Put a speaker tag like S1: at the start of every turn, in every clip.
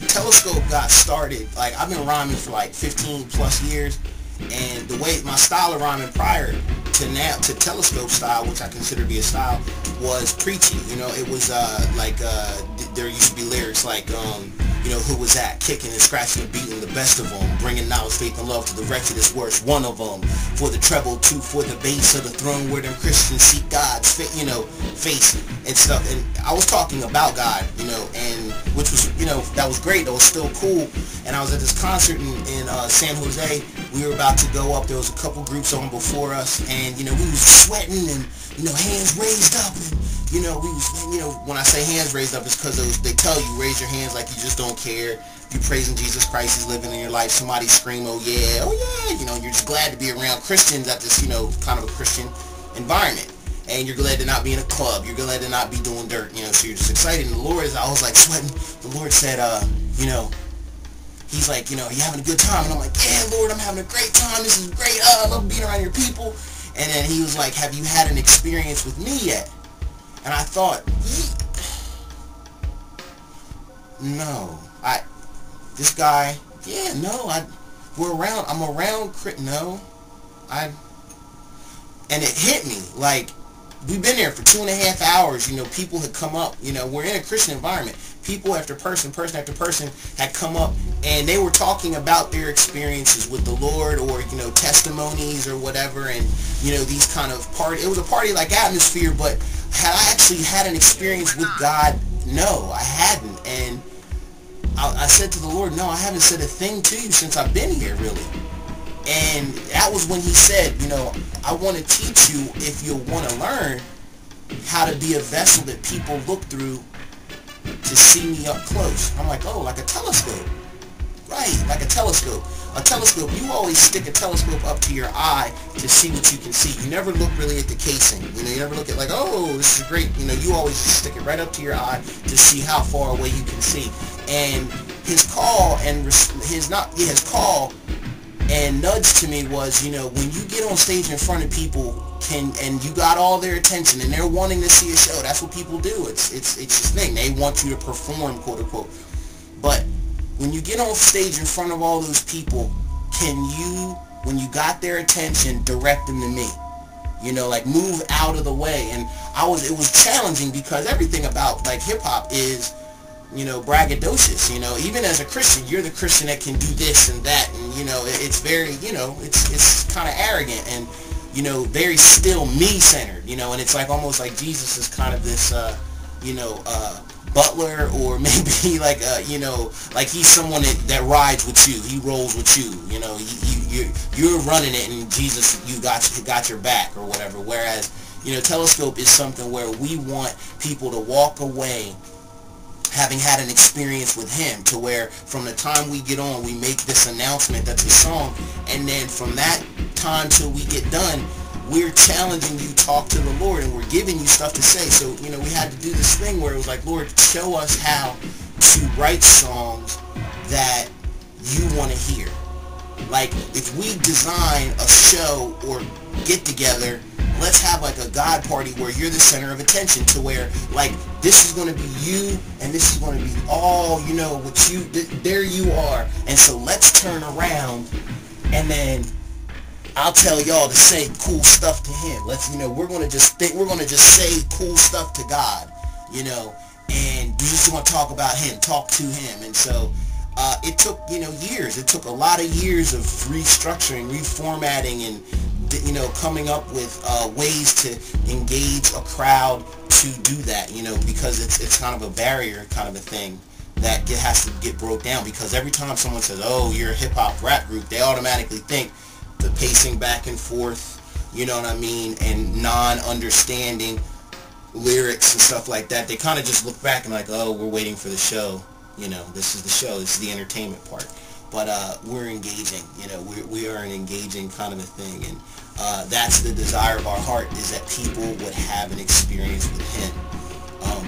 S1: Telescope got started, like, I've been rhyming for like 15 plus years, and the way my style of rhyming prior to now, to Telescope style, which I consider to be a style, was preachy. You know, it was there used to be lyrics like, you know, who was that, kicking and scratching and beating the best of them, bringing knowledge, faith, and love to the wretched is worst, one of them, for the treble, two for the base of the throne where them Christians seek God's, you know, face and stuff. And I was talking about God, you know, and which was, you know, that was great, that was still cool. And I was at this concert in San Jose. We were about to go up. There was a couple groups on before us, and, you know, we was sweating and, you know, hands raised up, and, you know, we was, you know, when I say hands raised up, it's because they tell you raise your hands like you just don't care. If you're praising Jesus Christ, He's living in your life. Somebody scream, oh yeah, you know, you're just glad to be around Christians at this, you know, kind of a Christian environment. And you're glad to not be in a club. You're glad to not be doing dirt, you know, so you're just excited. And the Lord, I was like sweating. The Lord said, you know, He's like, you know, are you having a good time? And I'm like, yeah, Lord, I'm having a great time. This is great. I love being around your people. And then He was like, have you had an experience with me yet? And I thought, no. This guy, yeah, no, I'm around, no. And it hit me, like, we've been there for 2.5 hours, you know, people had come up, you know, we're in a Christian environment. People after person after person had come up, and they were talking about their experiences with the Lord, or, you know, testimonies or whatever, and, you know, these kind of it was a party-like atmosphere, but had I actually had an experience with God? No, I hadn't. And I said to the Lord, no, I haven't said a thing to you since I've been here, really. And that was when He said, you know, I want to teach you, if you'll want to learn, how to be a vessel that people look through to see me up close. I'm like, oh, like a telescope. Right, like a telescope. A telescope, you always stick a telescope up to your eye to see what you can see. You never look really at the casing. You know, you never look at like, oh, this is great. You know, you always just stick it right up to your eye to see how far away you can see. And His call and His call and nudge to me was, you know, when you get on stage in front of people and you got all their attention and they're wanting to see a show, that's what people do. It's this thing. They want you to perform, quote unquote. But when you get on stage in front of all those people, can you, when you got their attention, direct them to me? You know, like, move out of the way. And it was challenging, because everything about, like, hip-hop is, you know, braggadocious. You know, even as a Christian, you're the Christian that can do this and that, and, you know, it's very, you know, it's kind of arrogant and, you know, very still me-centered, you know, and it's like almost like Jesus is kind of this, you know, butler, or maybe like, you know, like he's someone that rides with you, he rolls with you, you know, you're running it, and Jesus, you got your back or whatever. Whereas, you know, Telescope is something where we want people to walk away having had an experience with Him, to where from the time we get on, we make this announcement that's a song, and then from that time till we get done, we're challenging you, talk to the Lord, and we're giving you stuff to say. So, you know, we had to do this thing where it was like, Lord, show us how to write songs that you want to hear. Like, if we design a show or get together, let's have like a God party where you're the center of attention, to where, like, this is going to be you, and this is going to be all, you know, what you, there you are. And so let's turn around, and then I'll tell y'all to say cool stuff to Him. Let's, you know, we're going to just say cool stuff to God, you know, and we just want to talk about Him, talk to Him. And so it took, you know, years. It took a lot of years of restructuring, reformatting, and, you know, coming up with ways to engage a crowd to do that, you know, because it's kind of a barrier kind of a thing that has to get broke down, because every time someone says, oh, you're a hip-hop rap group, they automatically think the pacing back and forth, you know what I mean, and non-understanding lyrics and stuff like that. They kind of just look back and like, oh, we're waiting for the show, you know, this is the show, this is the entertainment part. But we're engaging, you know, we are an engaging kind of a thing, and that's the desire of our heart, is that people would have an experience with Him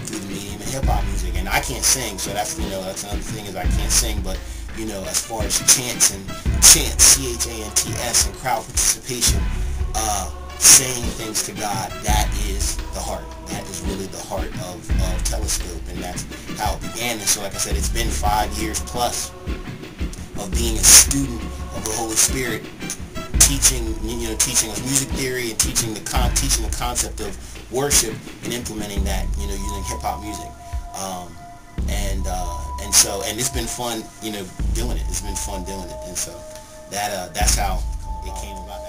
S1: through the medium of hip-hop music. And I can't sing, so that's, you know, that's another thing, is I can't sing, but, you know, as far as chants, C-H-A-N-T-S, and crowd participation, saying things to God, that is the heart. That is really the heart of Telescope, and that's how it began. And so, like I said, it's been 5 years plus of being a student of the Holy Spirit, teaching us music theory and teaching the concept of worship and implementing that, using hip hop music. And it's been fun, doing it. It's been fun doing it. And so that's how it came about,